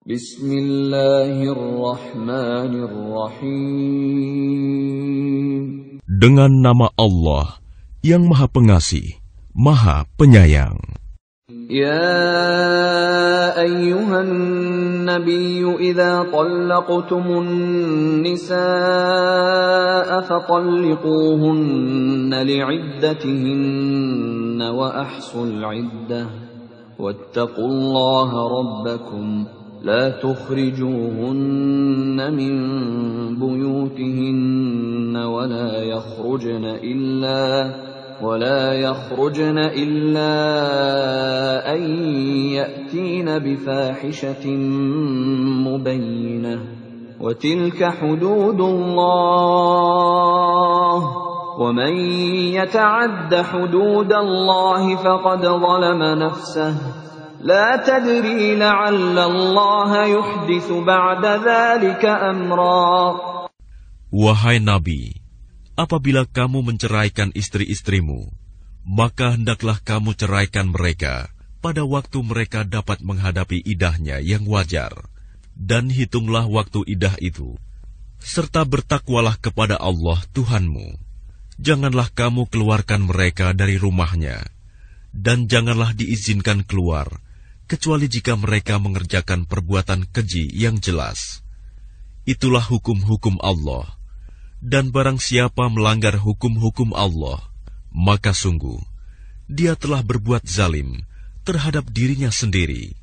Bismillahirrahmanirrahim. Dengan nama Allah yang Maha Pengasih, Maha Penyayang. Ya ayyuhan nabiyyu idza talaqtumun nisaa fatalliquhunna li'iddatihinna wa ahsul 'iddah wattaqullaha rabbakum la tukhrijuhunna min buyutihinna wa la yakhrujna illa an ya'tina bifahishatin mubayyinah wa tilka hududullah wa man yata'adda hududallahi faqad zalama nafsahu la tadri la'alla Allah yuhditsu ba'da dzalika amra. Wahai Nabi, apabila kamu menceraikan istri-istrimu, maka hendaklah kamu ceraikan mereka pada waktu mereka dapat menghadapi iddahnya yang wajar, dan hitunglah waktu iddah itu, serta bertakwalah kepada Allah Tuhanmu. Janganlah kamu keluarkan mereka dari rumahnya, dan janganlah diizinkan keluar, kecuali jika mereka mengerjakan perbuatan keji yang jelas. Itulah hukum-hukum Allah. Dan barang siapa melanggar hukum-hukum Allah, maka sungguh, dia telah berbuat zalim terhadap dirinya sendiri.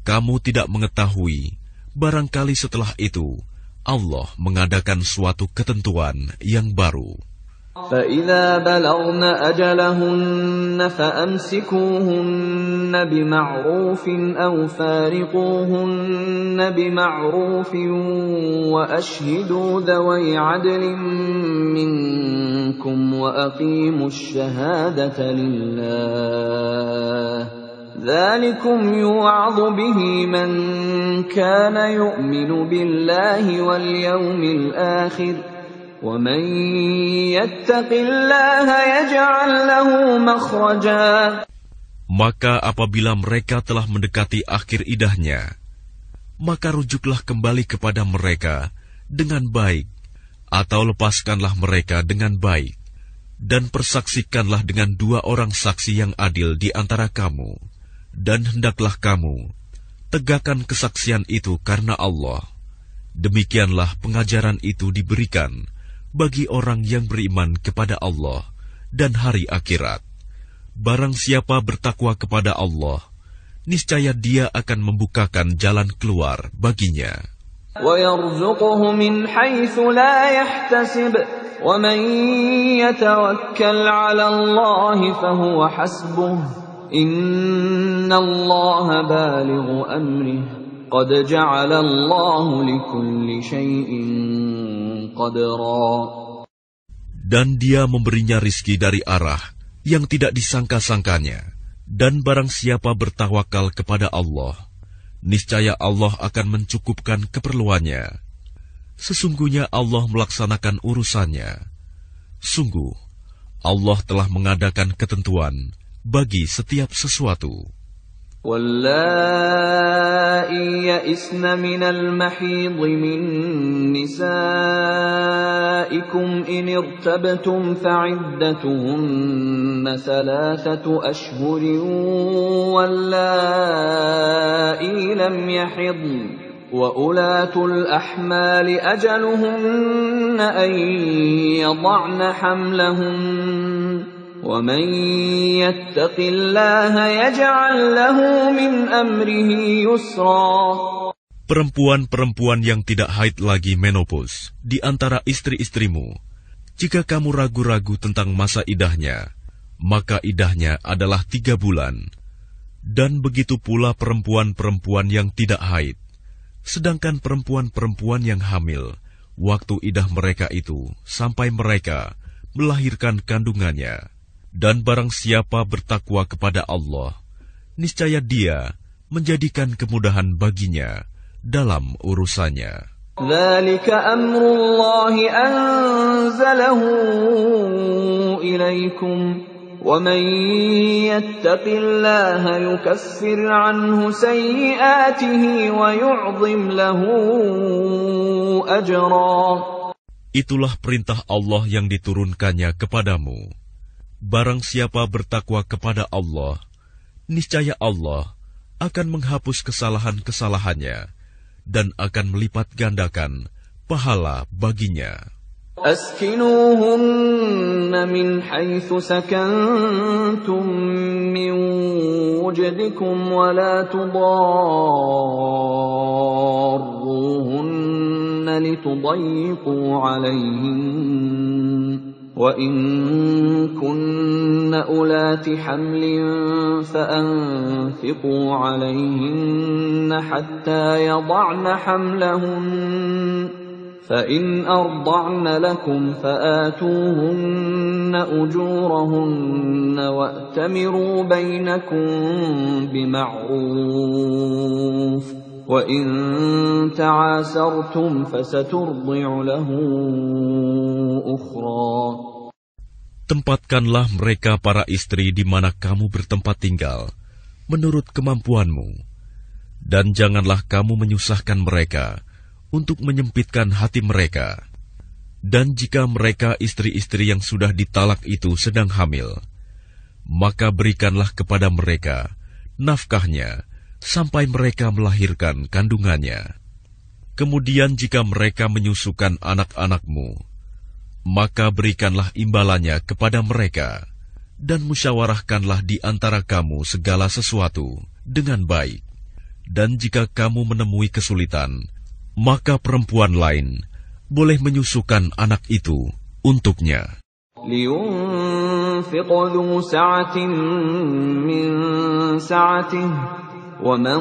Kamu tidak mengetahui, barangkali setelah itu, Allah mengadakan suatu ketentuan yang baru. فَإِذَا بَلَغْنَ أَجَلَهُنَّ فَأَمْسِكُوهُنَّ بِمَعْرُوفٍ أَوْ فَارِقُوهُنَّ بِمَعْرُوفٍ وَأَشْهِدُوا ذَوَيْ عَدْلٍ مِّنكُمْ وَأَقِيمُوا الشَّهَادَةَ لِلَّهِ ذَلِكُمْ يُوعَظُ بِهِ مَن كَانَ يُؤْمِنُ بِاللَّهِ وَالْيَوْمِ الْآخِرِ وَمَن يَتَّقِ اللَّهَ يَجْعَل لَّهُ مَخْرَجًا. Maka apabila mereka telah mendekati akhir iddahnya, maka rujuklah kembali kepada mereka dengan baik, atau lepaskanlah mereka dengan baik, dan persaksikanlah dengan 2 orang saksi yang adil di antara kamu, dan hendaklah kamu tegakkan kesaksian itu karena Allah. Demikianlah pengajaran itu diberikan bagi orang yang beriman kepada Allah dan hari akhirat. Barang siapa bertakwa kepada Allah, niscaya dia akan membukakan jalan keluar baginya. وَيَرْزُقْهُ مِنْ حَيْثُ لَا يَحْتَسِبُ وَمَنْ يَتَوَكَّلْ عَلَى اللَّهِ فَهُوَ حَسْبُهُ إِنَّ اللَّهَ بَالِغُ أَمْرِهِ قَدْ جَعَلَ اللَّهُ لِكُلِّ شَيْءٍ قَدْرًا. Dan dia memberinya rizki dari arah yang tidak disangka-sangkanya. Dan barang siapa bertawakal kepada Allah, niscaya Allah akan mencukupkan keperluannya. Sesungguhnya Allah melaksanakan urusannya. Sungguh, Allah telah mengadakan ketentuan bagi setiap sesuatu. وَاللَّائِي يَئِسْنَ مِنَ الْمَحِيضِ مِن نِّسَائِكُمْ إِنِ ارْتَبْتُمْ فَعِدَّتُهُنَّ 3 أشهر وَاللَّائِي لَمْ يَحِضْنَ وَأُولَاتُ الْأَحْمَالِ أَجَلُهُنَّ أَن يَضَعْنَ حَمْلَهُنَّ وَمَن يَتَّقِ اللَّهَ يَجْعَل لَّهُ مِنْ أَمْرِهِ يُسْرًا. Perempuan-perempuan yang tidak haid lagi menopause di antara istri-istrimu, jika kamu ragu-ragu tentang masa iddahnya, maka iddahnya adalah 3 bulan. Dan begitu pula perempuan-perempuan yang tidak haid. Sedangkan perempuan-perempuan yang hamil, waktu iddah mereka itu sampai mereka melahirkan kandungannya. Dan barang siapa bertakwa kepada Allah, niscaya dia menjadikan kemudahan baginya dalam urusannya. ذَلِكَ أَمْرُ اللَّهِ أَنزَلَهُ إِلَيْكُمْ وَمَن يَتَّقِ اللَّهَ يُكَفِّرْ عَنْهُ سَيِّئَاتِهِ وَيُعْظِمْ لَهُ أَجْرًا. Itulah perintah Allah yang diturunkannya kepadamu. Barang siapa bertakwa kepada Allah, niscaya Allah akan menghapus kesalahan-kesalahannya dan akan melipat gandakan pahala baginya. أسكنوهن من حيث سكنتم من وجدكم ولا تضاروهن لتضيقوا عليهن وإن كن أولات حمل فأنفقوا عليهن حتى يضعن حملهن فإن أرضعن لكم فآتوهن أجورهن وأتمروا بينكم بمعروف وإن تعاسرتم فسترضع له أخرى. Tempatkanlah mereka para istri di mana kamu bertempat tinggal, menurut kemampuanmu, dan janganlah kamu menyusahkan mereka untuk menyempitkan hati mereka. Dan jika mereka istri-istri yang sudah ditalak itu sedang hamil, maka berikanlah kepada mereka nafkahnya sampai mereka melahirkan kandungannya. Kemudian jika mereka menyusukan anak-anakmu, maka berikanlah imbalannya kepada mereka, dan musyawarahkanlah di antara kamu segala sesuatu dengan baik. Dan jika kamu menemui kesulitan, maka perempuan lain boleh menyusukan anak itu untuknya. لينفق ذو سعة من سعته ومن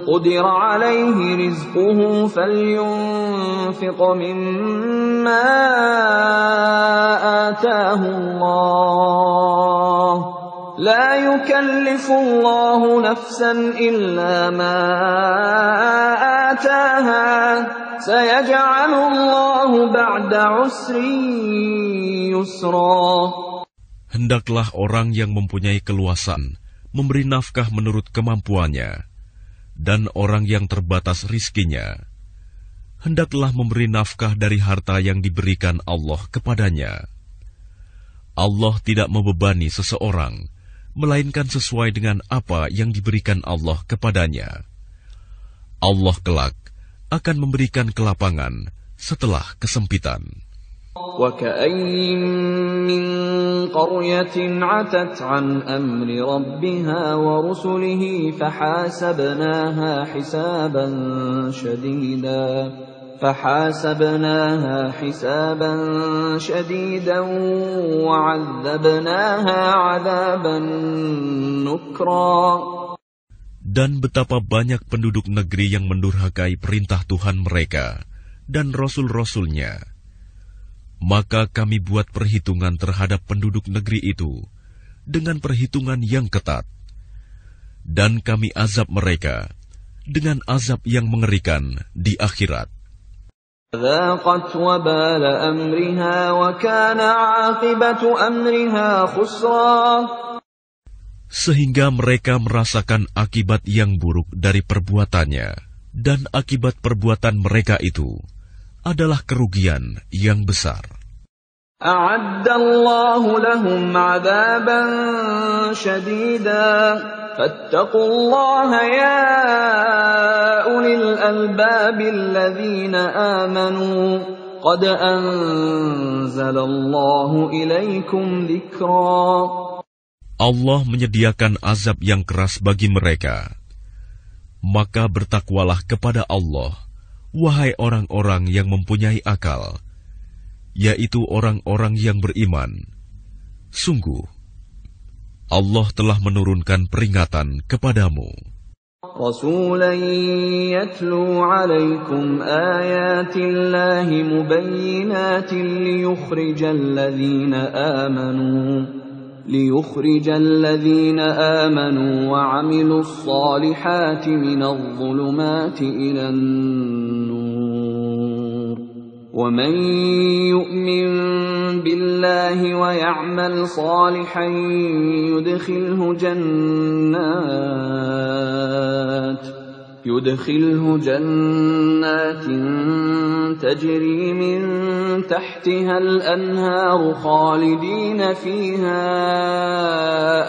قدر عليه رزقه فلينفق مما آتاه الله لا يكلف الله نفسا إلا ما آتاها سيجعل الله بعد عسر يسرا. Hendaklah orang yang mempunyai keluasan memberi nafkah menurut kemampuannya, dan orang yang terbatas rizkinya hendaklah memberi nafkah dari harta yang diberikan Allah kepadanya. Allah tidak membebani seseorang, melainkan sesuai dengan apa yang diberikan Allah kepadanya. Allah kelak akan memberikan kelapangan setelah kesempitan. وَكَأَيٍّ مِّن قَرْيَةٍ عَتَتْ عَنْ أَمْرِ رَبِّهَا وَرُسُلِهِ فحاسبناها حسابا شديدا وعذبناها عذابا نكرا. Dan betapa banyak penduduk negeri yang mendurhakai perintah Tuhan mereka dan Rasul-Rasulnya. Maka kami buat perhitungan terhadap penduduk negeri itu dengan perhitungan yang ketat. Dan kami azab mereka dengan azab yang mengerikan di akhirat. ذاقت وبال أمرها وكان عاقبة أمرها خسرا. Sehingga mereka merasakan akibat yang buruk dari perbuatannya, dan akibat perbuatan mereka itu adalah kerugian yang besar. أعد الله لهم عذابا شديدا فاتقوا الله يا أولي الألباب الذين آمنوا قد أنزل الله إليكم ذكرا. Allah menyediakan azab yang keras bagi mereka. Maka bertakwalah kepada Allah, wahai orang-orang yang mempunyai akal, yaitu orang-orang yang beriman. Sungguh, Allah telah menurunkan peringatan kepadamu. Rasulan yatlu alaikum ayatillahi mubayyinatin liyukhrijal ladhina amanu wa amilus salihati minadh dhulumati ilan nur. وَمَن يُؤْمِن بالله ويعمل صالحا يدخله جنات تجري من تحتها الأنهار خالدين فيها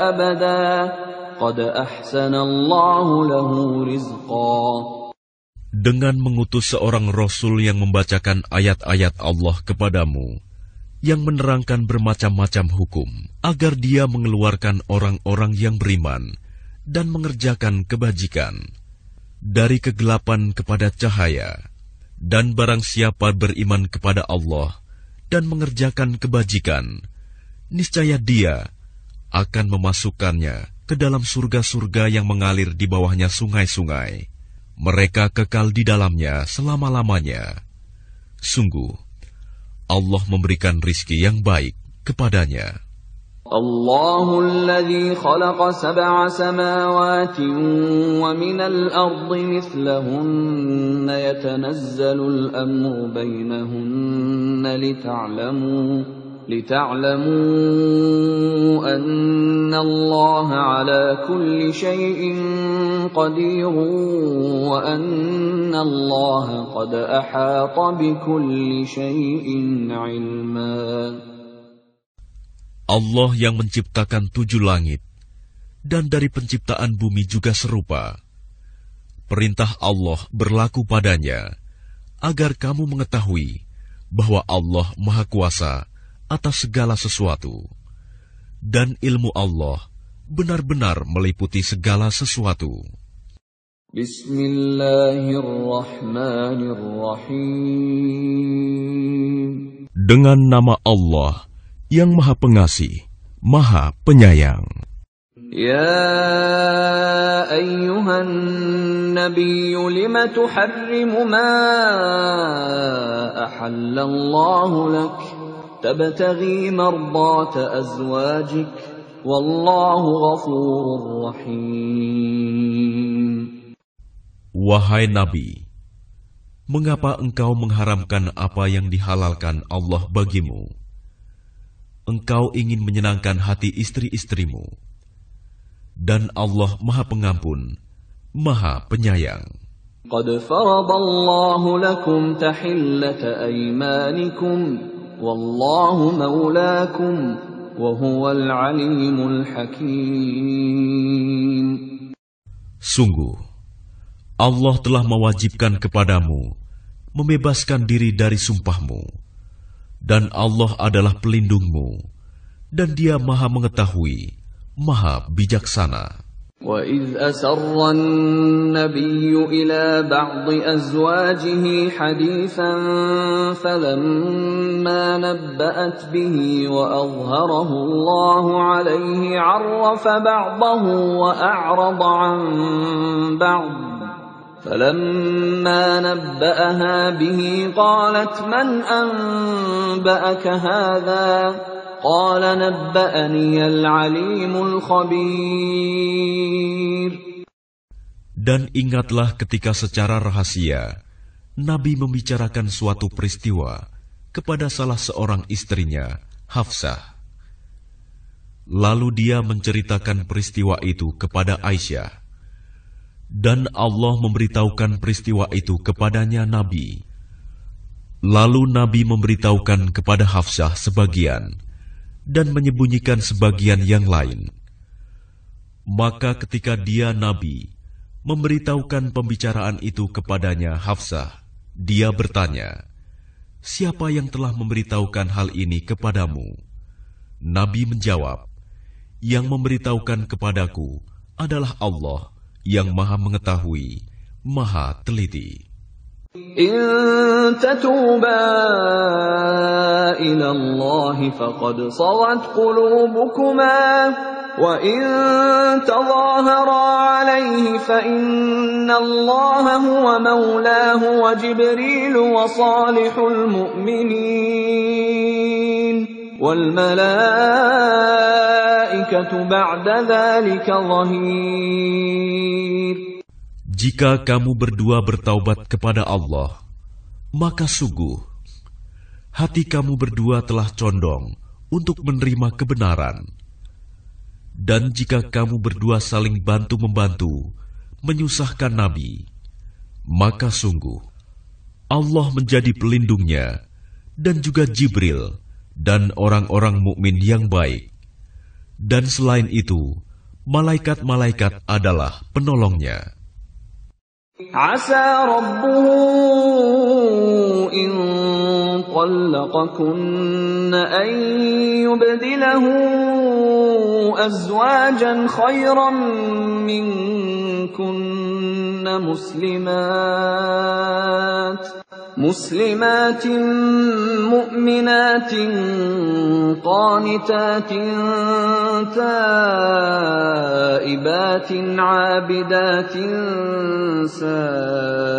أبدا قد أحسن الله له رزقا. Dengan mengutus seorang Rasul yang membacakan ayat-ayat Allah kepadamu, yang menerangkan bermacam-macam hukum, agar dia mengeluarkan orang-orang yang beriman dan mengerjakan kebajikan dari kegelapan kepada cahaya. Dan barang siapa beriman kepada Allah dan mengerjakan kebajikan, niscaya dia akan memasukkannya ke dalam surga-surga yang mengalir di bawahnya sungai-sungai. Mereka kekal di dalamnya selama-lamanya. Sungguh, Allah memberikan rizki yang baik kepadanya. Allahu alladhi khalaqa sab'a samawati wa minal ardi mithlahunna yatanazzalu al-amru bainahunna lita'lamu anna Allah ala kulli shay'in qadirun wa anna Allah qad ahata bi kulli shay'in 'ilma. Allah yang menciptakan 7 langit, dan dari penciptaan bumi juga serupa. Perintah Allah berlaku padanya, agar kamu mengetahui bahwa Allah Maha Kuasa atas segala sesuatu, dan ilmu Allah benar-benar meliputi segala sesuatu. Bismillahirrahmanirrahim. Dengan nama Allah yang Maha Pengasih, Maha Penyayang. Ya ayyuhan nabiyyu lima tuharrimu ma ahallallahu lak tabtaghi mardata azwajik wallahu ghafurur rahim. Wahai Nabi, mengapa engkau mengharamkan apa yang dihalalkan Allah bagimu? Engkau ingin menyenangkan hati istri-istrimu, dan Allah Maha Pengampun, Maha Penyayang. Qad faradallahu lakum tahillata aymanikum, wallahu maulakum, wa huwal alimul hakim. Sungguh, Allah telah mewajibkan kepadamu membebaskan diri dari sumpahmu, dan Allah adalah pelindungmu, dan Dia Maha Mengetahui, Maha Bijaksana. وَإِذْ أَسَرَّ النَّبِيُّ إِلَى بَعْضِ أَزْوَاجِهِ حَدِيثًا فَلَمَّا نَبَّأَتْ بِهِ وَأَظْهَرَهُ اللَّهُ عَلَيْهِ عَرَّفَ بَعْضَهُ وَأَعْرَضَ عَنْ بَعْضٍ فَلَمَّا نَبَّأَهَا بِهِ قَالَتْ مَنْ أَنْبَأَكَ هَذَا قَالَ نَبَّأَنِيَ الْعَلِيمُ الْخَبِيرُ. Dan ingatlah ketika secara rahasia Nabi membicarakan suatu peristiwa kepada salah seorang istrinya, Hafsah. Lalu dia menceritakan peristiwa itu kepada Aisyah. Dan Allah memberitahukan peristiwa itu kepadanya Nabi. Lalu Nabi memberitahukan kepada Hafsah sebagian, dan menyembunyikan sebagian yang lain. Maka ketika dia Nabi memberitahukan pembicaraan itu kepadanya Hafsah, dia bertanya, "Siapa yang telah memberitahukan hal ini kepadamu?" Nabi menjawab, "Yang memberitahukan kepadaku adalah Allah yang Maha Mengetahui, Maha Teliti." In tatuba ila Allah faqad sawat qulubukuma wa in tadhahara alayhi fa inna Allah huwa mawlahu wa Jibril wa salihul mu'minin wal malaikatu ba'da dhalika dhahir. Jika kamu berdua bertaubat kepada Allah, maka sungguh hati kamu berdua telah condong untuk menerima kebenaran. Dan jika kamu berdua saling bantu-membantu menyusahkan Nabi, maka sungguh Allah menjadi pelindungnya dan juga Jibril dan orang-orang mukmin yang baik. Dan selain itu, malaikat-malaikat adalah penolongnya. Asa rabbuhu in طلقكن أن يبدله أزواجا خيرا منكن مسلمات مؤمنات قانتات تائبات عابدات سائحات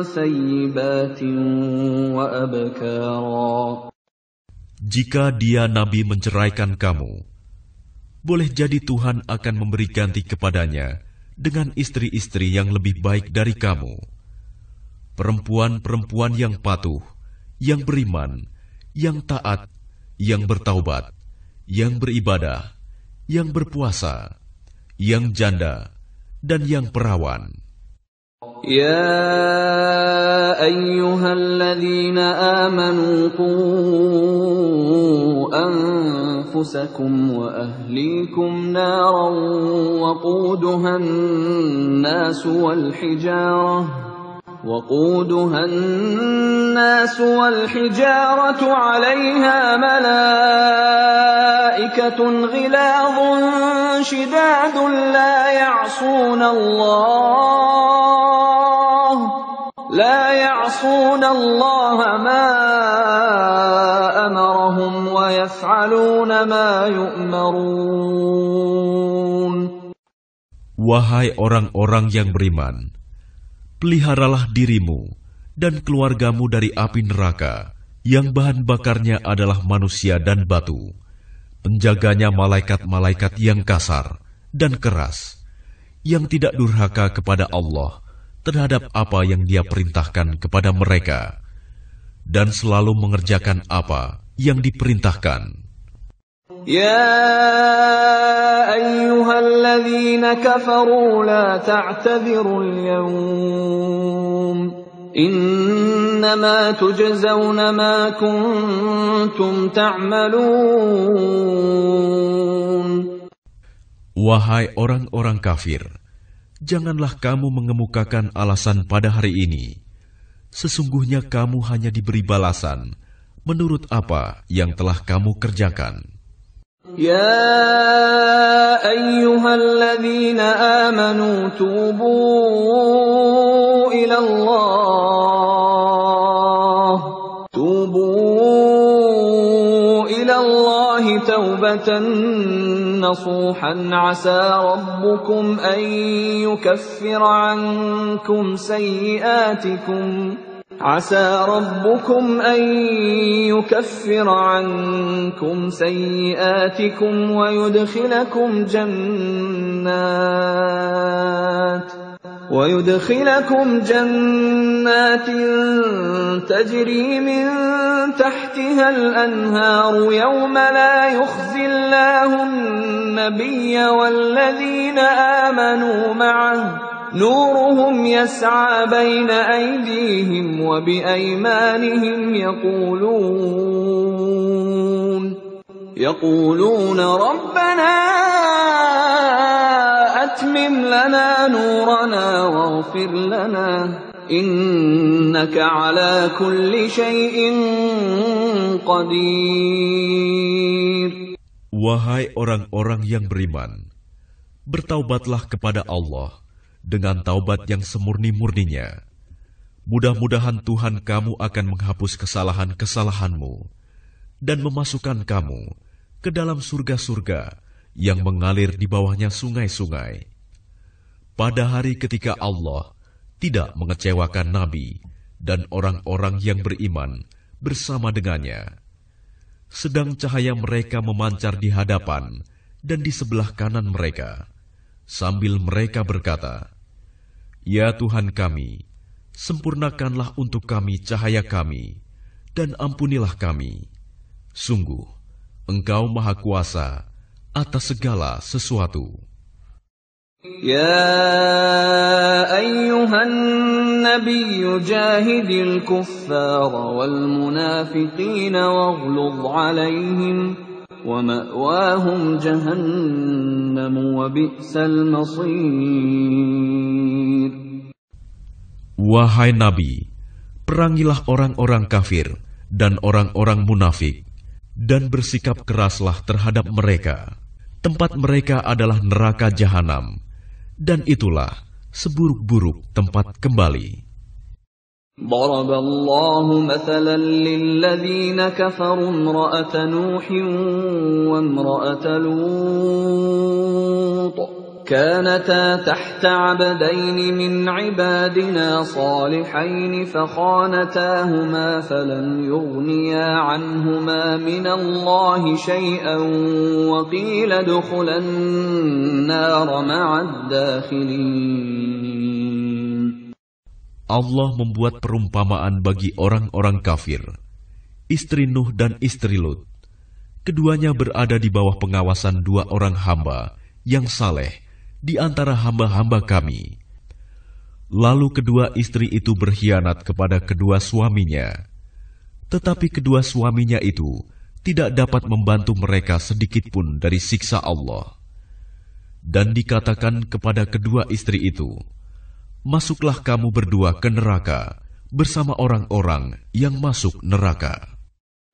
ثيبات وأبكارا. Jika dia Nabi menceraikan kamu, boleh jadi Tuhan akan memberi ganti kepadanya dengan istri-istri yang lebih baik dari kamu. Perempuan-perempuan yang patuh, yang beriman, yang taat, yang bertaubat, yang beribadah, yang berpuasa, yang janda, dan yang perawan. Ya ayyuhalladzina amanu qu anfusakum wa ahlikum naran waquduhan nasu wal hijarah وقودها الناس والحجارة عليها ملائكة غلاظ شداد لا يعصون الله ما أمرهم ويفعلون ما يؤمرون. Wahai orang-orang yang beriman, peliharalah dirimu dan keluargamu dari api neraka yang bahan bakarnya adalah manusia dan batu. Penjaganya malaikat-malaikat yang kasar dan keras, yang tidak durhaka kepada Allah terhadap apa yang Dia perintahkan kepada mereka, dan selalu mengerjakan apa yang diperintahkan. يا أيها الذين كفروا لا تعتذروا اليوم إنما تجزون ما كنتم تعملون. Wahai orang-orang kafir, janganlah kamu mengemukakan alasan pada hari ini. Sesungguhnya kamu hanya diberi balasan menurut apa yang telah kamu kerjakan. يا أيها الذين آمنوا توبوا إلى الله توبة نصوحا عسى ربكم أن يكفر عنكم سيئاتكم ويدخلكم جنات تجري من تحتها الأنهار يوم لا يخزي الله النبي والذين آمنوا معه نورهم يسعى بين أيديهم وبأيمانهم يقولون ربنا أتمم لنا نورنا واغفر لنا إنك على كل شيء قدير. Wahai orang-orang yang beriman, bertaubatlah kepada Allah dengan taubat yang semurni-murninya. Mudah-mudahan Tuhan kamu akan menghapus kesalahan-kesalahanmu dan memasukkan kamu ke dalam surga-surga yang mengalir di bawahnya sungai-sungai. Pada hari ketika Allah tidak mengecewakan Nabi dan orang-orang yang beriman bersama dengannya, sedang cahaya mereka memancar di hadapan dan di sebelah kanan mereka, sambil mereka berkata, "Ya Tuhan kami, sempurnakanlah untuk kami cahaya kami, dan ampunilah kami. Sungguh, Engkau Maha Kuasa atas segala sesuatu. Ya ayyuhan nabiyyu jahidil kuffara wal munafiqina waghluz 'alaihim wa ma'wahum jahannam wa bi'sal masir. Wahai Nabi, perangilah orang-orang kafir dan orang-orang munafik, dan bersikap keraslah terhadap mereka. Tempat mereka adalah neraka jahanam, dan itulah seburuk-buruk tempat kembali. ضرب الله مثلا للذين كفروا امرأة نوح وامرأة لوط كانتا تحت عبدين من عبادنا صالحين فخانتاهما فلم يغنيا عنهما من الله شيئا وقيل ادخلا النار مع الداخلين. Allah membuat perumpamaan bagi orang-orang kafir, istri Nuh dan istri Lut. Keduanya berada di bawah pengawasan dua orang hamba yang saleh di antara hamba-hamba kami. Lalu kedua istri itu berkhianat kepada kedua suaminya. Tetapi kedua suaminya itu tidak dapat membantu mereka sedikitpun dari siksa Allah. Dan dikatakan kepada kedua istri itu, masuklah kamu berdua ke neraka bersama orang-orang yang masuk neraka.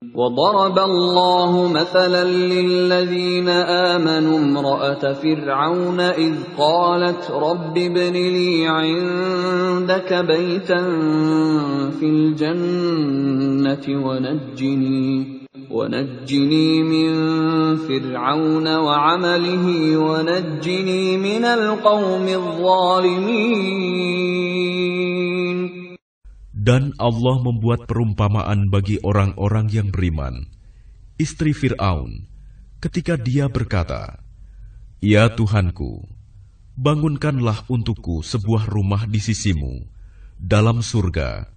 وضرب الله مثلا للذين آمنوا امرأة فرعون إذ قالت رب ابن لي عندك بيتا في الجنة ونجني من فرعون وعمله ونجني من القوم الظالمين. Dan Allah membuat perumpamaan bagi orang-orang yang beriman, istri Fir'aun, ketika dia berkata, "Ya Tuhanku, bangunkanlah untukku sebuah rumah di sisimu, dalam surga,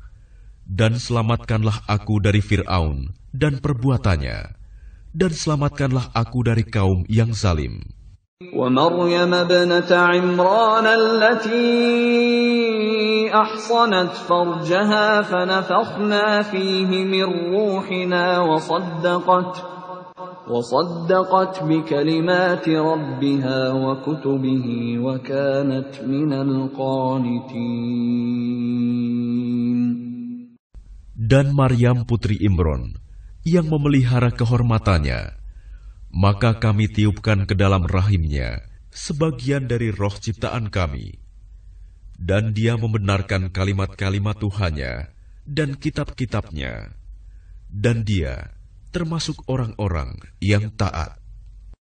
dan selamatkanlah aku dari Fir'aun dan perbuatannya, dan selamatkanlah aku dari kaum yang zalim." ومريم ابنة عمران التي أحصنت فرجها فنفخنا فيه من روحنا وصدقت بكلمات ربها وكتبه وكانت من القانتين. Dan Maryam putri Imron yang memelihara kehormatannya, maka kami tiupkan ke dalam rahimnya sebagian dari roh ciptaan kami, dan dia membenarkan kalimat-kalimat Tuhannya dan kitab-kitabnya, dan dia termasuk orang-orang yang taat.